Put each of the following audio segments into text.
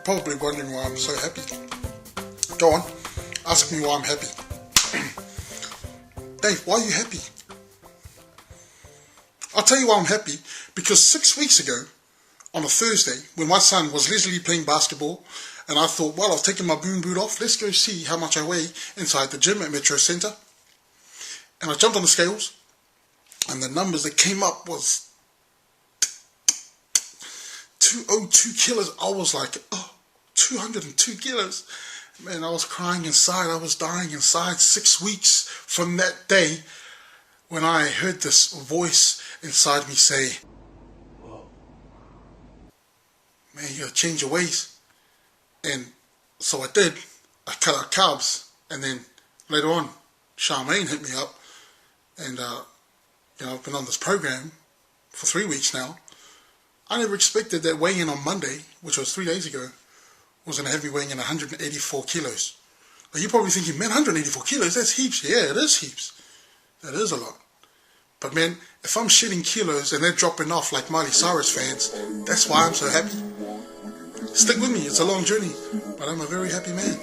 probably wondering why I'm so happy. Go on, ask me why I'm happy. Dave, why are you happy? I'll tell you why I'm happy, because 6 weeks ago, on a Thursday, when my son was leisurely playing basketball, and I thought, well, I've taken my boom boot off, let's go see how much I weigh inside the gym at Metro Centre. And I jumped on the scales, and the numbers that came up was 202 kilos. I was like, oh, 202 kilos. Man, I was crying inside. I was dying inside. 6 weeks from that day when I heard this voice inside me say, whoa, man, you gotta change your ways. And so I did. I cut out carbs, and then later on, Charmaine hit me up, and I've been on this program for 3 weeks now. I never expected that weigh-in on Monday, which was 3 days ago, was going to have me weighing in 184 kilos. Now you're probably thinking, man, 184 kilos, that's heaps. Yeah, it is heaps. That is a lot. But man, if I'm shedding kilos and they're dropping off like Miley Cyrus fans, that's why I'm so happy. Stick with me, it's a long journey, but I'm a very happy man.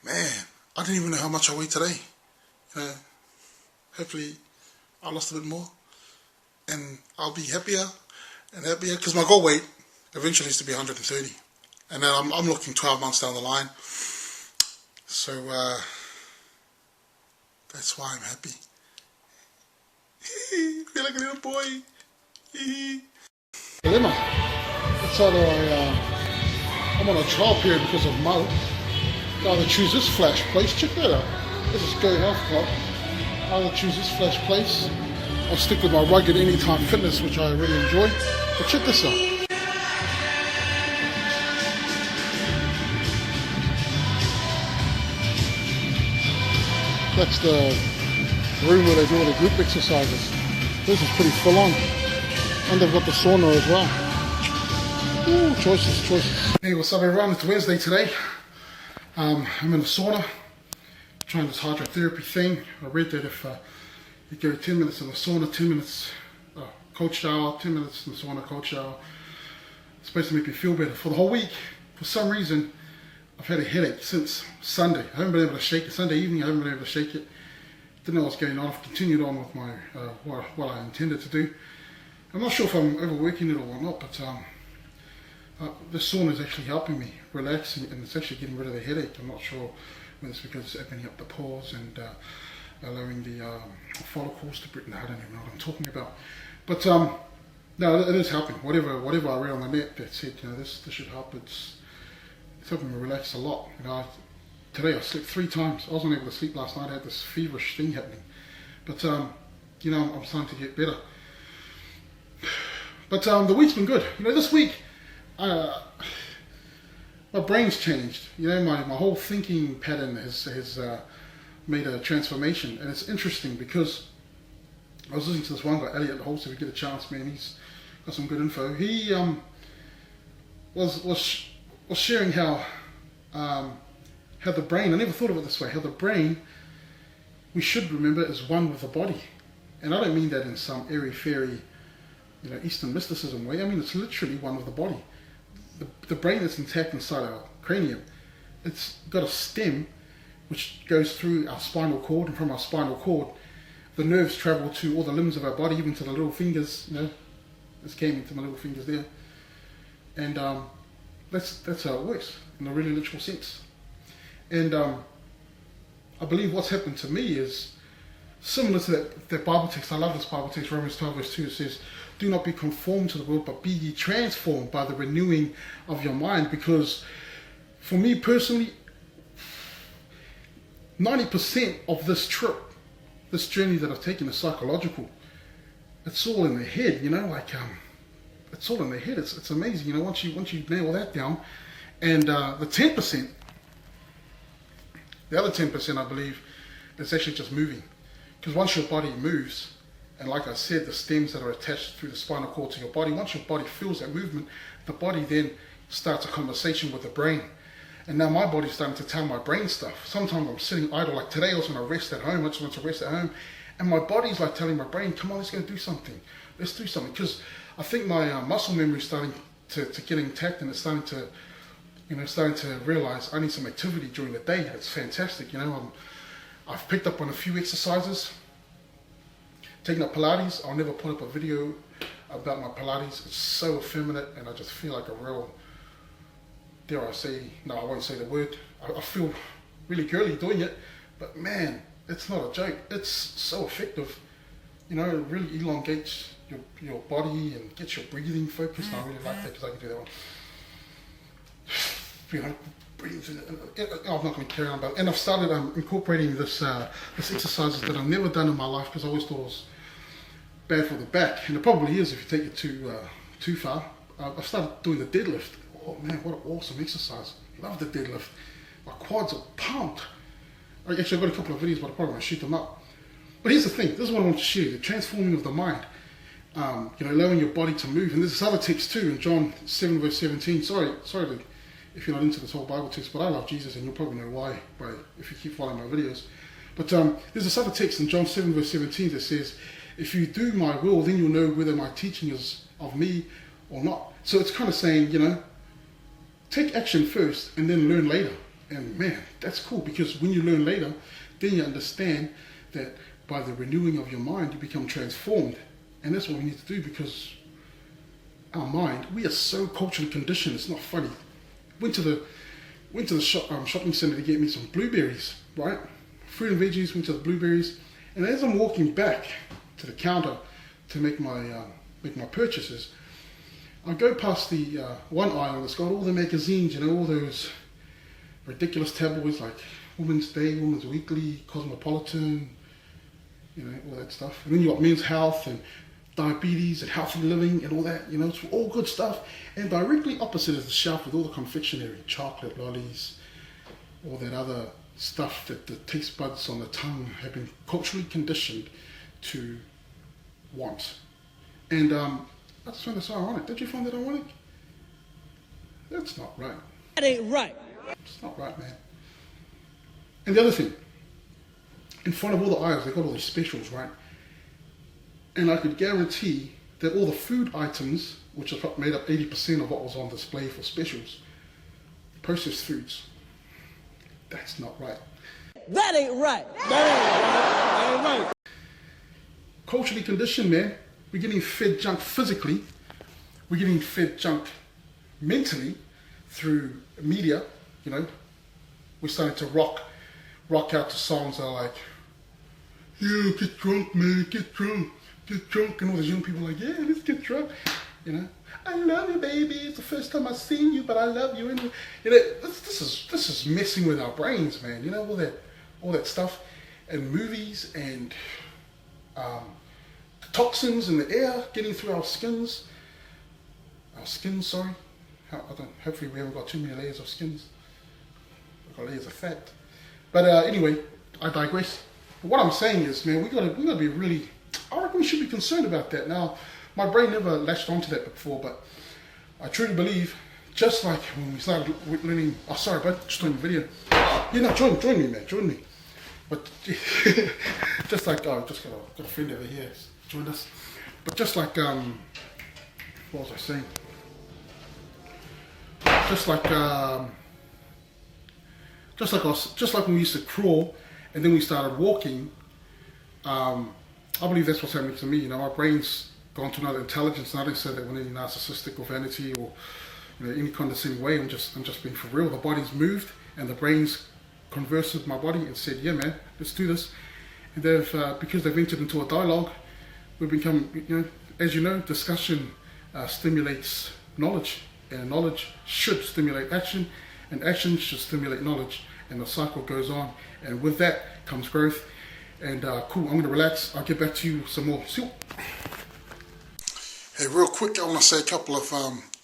Man, I didn't even know how much I weigh today. Hopefully I lost a bit more, and I'll be happier and happier, because my goal weight eventually is to be 130, and then I'm looking 12 months down the line. So that's why I'm happy. Feel like a little boy. Dilemma. It's either I'm on a trial period because of Mo. Either choose this flash place. Check that out. This is Go Health Club. Either choose this flash place or stick with my rugged anytime fitness, which I really enjoy. But check this out. That's the room where they do all the group exercises. This is pretty full on. And they've got the sauna as well. Ooh, choices. Hey, what's up everyone? It's Wednesday today. I'm in the sauna, trying this hydrotherapy thing. I read that if you go 10 minutes in the sauna, 10 minutes cold shower, 10 minutes in the sauna, cold shower, it's supposed to make me feel better for the whole week. For some reason, I've had a headache since Sunday. I haven't been able to shake it. Sunday evening, I haven't been able to shake it. Didn't know what's going on. I've continued on with my what I intended to do. I'm not sure if I'm overworking it or not, but the sauna is actually helping me relaxing, and it's actually getting rid of the headache. I'm not sure whether it's because it's opening up the pores and allowing the follicles to breathe. No, I don't even know what I'm talking about. But no, it is helping. Whatever I read on the net that said, this should help. It's helping me relax a lot. Today I slept 3 times. I wasn't able to sleep last night. I had this feverish thing happening. But I'm starting to get better. But the week's been good. This week, my brain's changed. My whole thinking pattern has made a transformation, and it's interesting because I was listening to this one guy, Elliot Holtz. If you get a chance, man, he's got some good info. He was sharing how the brain, I never thought of it this way, how the brain, we should remember, is one with the body. And I don't mean that in some airy-fairy, Eastern mysticism way. I mean, it's literally one with the body. The brain is intact inside our cranium. It's got a stem which goes through our spinal cord, and from our spinal cord, the nerves travel to all the limbs of our body, even to the little fingers. This came into my little fingers there. And that's how it works, in a really literal sense. And I believe what's happened to me is similar to that Bible text. I love this Bible text, Romans 12 verse 2. It says, do not be conformed to the world, but be ye transformed by the renewing of your mind. Because for me personally, 90% of this trip, this journey that I've taken is psychological. It's all in the head, it's all in the head. It's amazing, once you nail that down. And the other 10%, I believe, is actually just moving. Because once your body moves, and like I said, the stems that are attached through the spinal cord to your body, once your body feels that movement, the body then starts a conversation with the brain. And now my body's starting to tell my brain stuff. Sometimes I'm sitting idle, like today I was going to rest at home, I just want to rest at home. And my body's like telling my brain, come on, let's go do something. Let's do something. Because I think my muscle memory is starting to get intact, and it's starting to you know, starting to realize I need some activity during the day. It's fantastic, you know. I've picked up on a few exercises, taking up Pilates. I'll never put up a video about my Pilates. It's so effeminate, and I just feel like a real, dare I say, no, I won't say the word. I feel really girly doing it, but man, it's not a joke. It's so effective. You know, it really elongates your body and gets your breathing focused. And I really like that because I can do that one. You know, breathe. I'm not going to carry on about it. And I've started incorporating this exercises that I've never done in my life because I always thought it was bad for the back, and it probably is if you take it too far. I've started doing the deadlift. Oh man, what an awesome exercise! Love the deadlift. My quads are pumped. Actually, I've got a couple of videos, but I probably won't shoot them up. But here's the thing. This is what I want to share: the transforming of the mind. You know, allowing your body to move. And there's this other text too in John 7 verse 17. Sorry if you're not into this whole Bible text, but I love Jesus, and you'll probably know why if you keep following my videos. But there's this other text in John 7 verse 17 that says, if you do my will, then you'll know whether my teaching is of me or not. So it's kind of saying, you know, take action first and then learn later. And man, that's cool, because when you learn later, then you understand that by the renewing of your mind, you become transformed. And that's what we need to do, because our mind, we are so culturally conditioned, it's not funny. Went to the shopping centre to get me some blueberries, right? Fruit and veggies, went to the blueberries. And as I'm walking back to the counter to make my purchases, I go past the one aisle that's got all the magazines, you know, all those ridiculous tabloids like Women's Day, Women's Weekly, Cosmopolitan, you know, all that stuff. And then you got Men's Health and diabetes and healthy living and all that, you know, it's all good stuff. And directly opposite is the shelf with all the confectionery, chocolate, lollies, all that other stuff that the taste buds on the tongue have been culturally conditioned to want. And I just found that so ironic. Did you find that ironic? That's not right. That ain't right. It's not right, man. And the other thing, in front of all the aisles, they got all these specials, right? And I could guarantee that all the food items, which are made up 80% of what was on display for specials, processed foods. That's not right. That ain't right. That ain't right. Culturally conditioned, man. We're getting fed junk physically. We're getting fed junk mentally through media, you know. We're starting to rock out to songs that are like, yeah, get drunk, man, get drunk. And all these young people are like, yeah, let's get drunk. You know, I love you, baby. It's the first time I've seen you, but I love you. And you know, this is messing with our brains, man. You know, all that stuff, and movies and toxins in the air getting through our skins. Sorry. Hopefully we haven't got too many layers of skins. We've got layers of fat. But anyway, I digress. But what I'm saying is, man, we gotta be really. I reckon we should be concerned about that. Now, my brain never latched onto that before, but I truly believe, just like when we started learning. Oh, sorry, bud, just doing the video. Yeah, no, join me, man, join me. But just like, just got a friend over here joined us. But just like, what was I saying? Just like when we used to crawl, and then we started walking. I believe that's what's happening to me. You know, my brain's gone to another intelligence. And I don't say that with any narcissistic or vanity or, you know, any condescending way. I'm just being for real. The body's moved, and the brain's conversed with my body and said, "Yeah, man, let's do this." And because they've entered into a dialogue, we've become, you know, as you know, discussion stimulates knowledge, and knowledge should stimulate action, and action should stimulate knowledge, and the cycle goes on. And with that comes growth. And cool, I'm going to relax. I'll get back to you some more. See you. Hey, real quick, I want to say a couple of,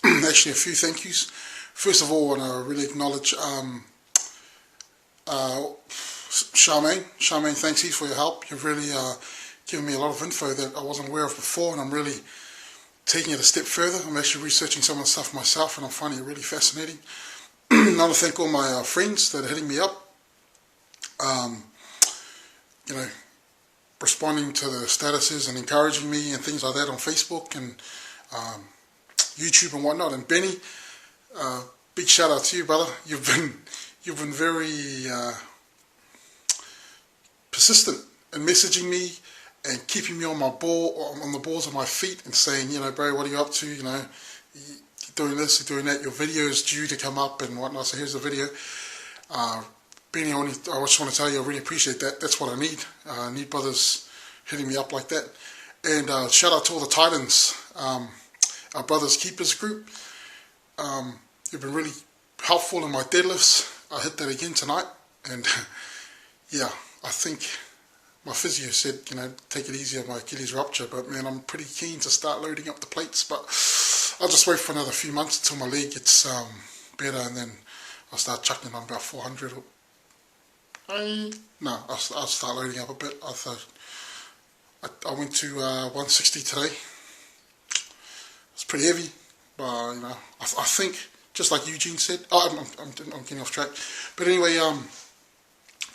actually a few thank yous. First of all, I want to really acknowledge Charmaine. Charmaine, thanks heaps for your help. You've really given me a lot of info that I wasn't aware of before, and I'm really taking it a step further. I'm actually researching some of the stuff myself, and I'm finding it really fascinating. I want to thank all my friends that are hitting me up. You know, responding to the statuses and encouraging me and things like that on Facebook and YouTube and whatnot. And Benny, big shout out to you, brother. You've been very persistent in messaging me and keeping me on my ball, on the balls of my feet, and saying, you know, bro, what are you up to? You know, you're doing this, you're doing that. Your video is due to come up and whatnot. So here's the video. Benny, I just want to tell you, I really appreciate that. That's what I need. I need brothers hitting me up like that. And shout out to all the Titans, our Brothers Keepers group. You've been really helpful in my deadlifts. I hit that again tonight. And yeah, I think my physio said, you know, take it easy on my Achilles rupture. But man, I'm pretty keen to start loading up the plates. But I'll just wait for another few months until my leg gets better. And then I'll start chucking on about 400. No, I'll start loading up a bit. I went to 160 today. It's pretty heavy, but you know, I think just like Eugene said. Oh, I'm getting off track. But anyway,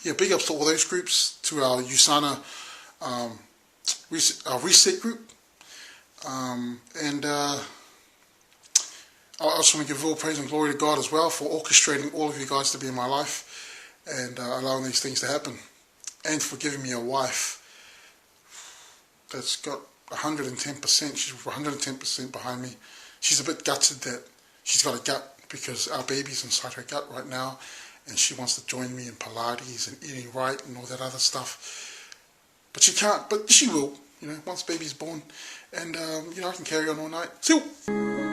yeah, big ups to all those groups, to our USANA reset group, and I just want to give all praise and glory to God as well for orchestrating all of you guys to be in my life and allowing these things to happen, and for giving me a wife that's got 110%. She's 110% behind me. She's a bit gutted that she's got a gut because our baby's inside her gut right now, and she wants to join me in Pilates and eating right and all that other stuff. But she can't, but she will, you know, once baby's born. And, you know, I can carry on all night. See you.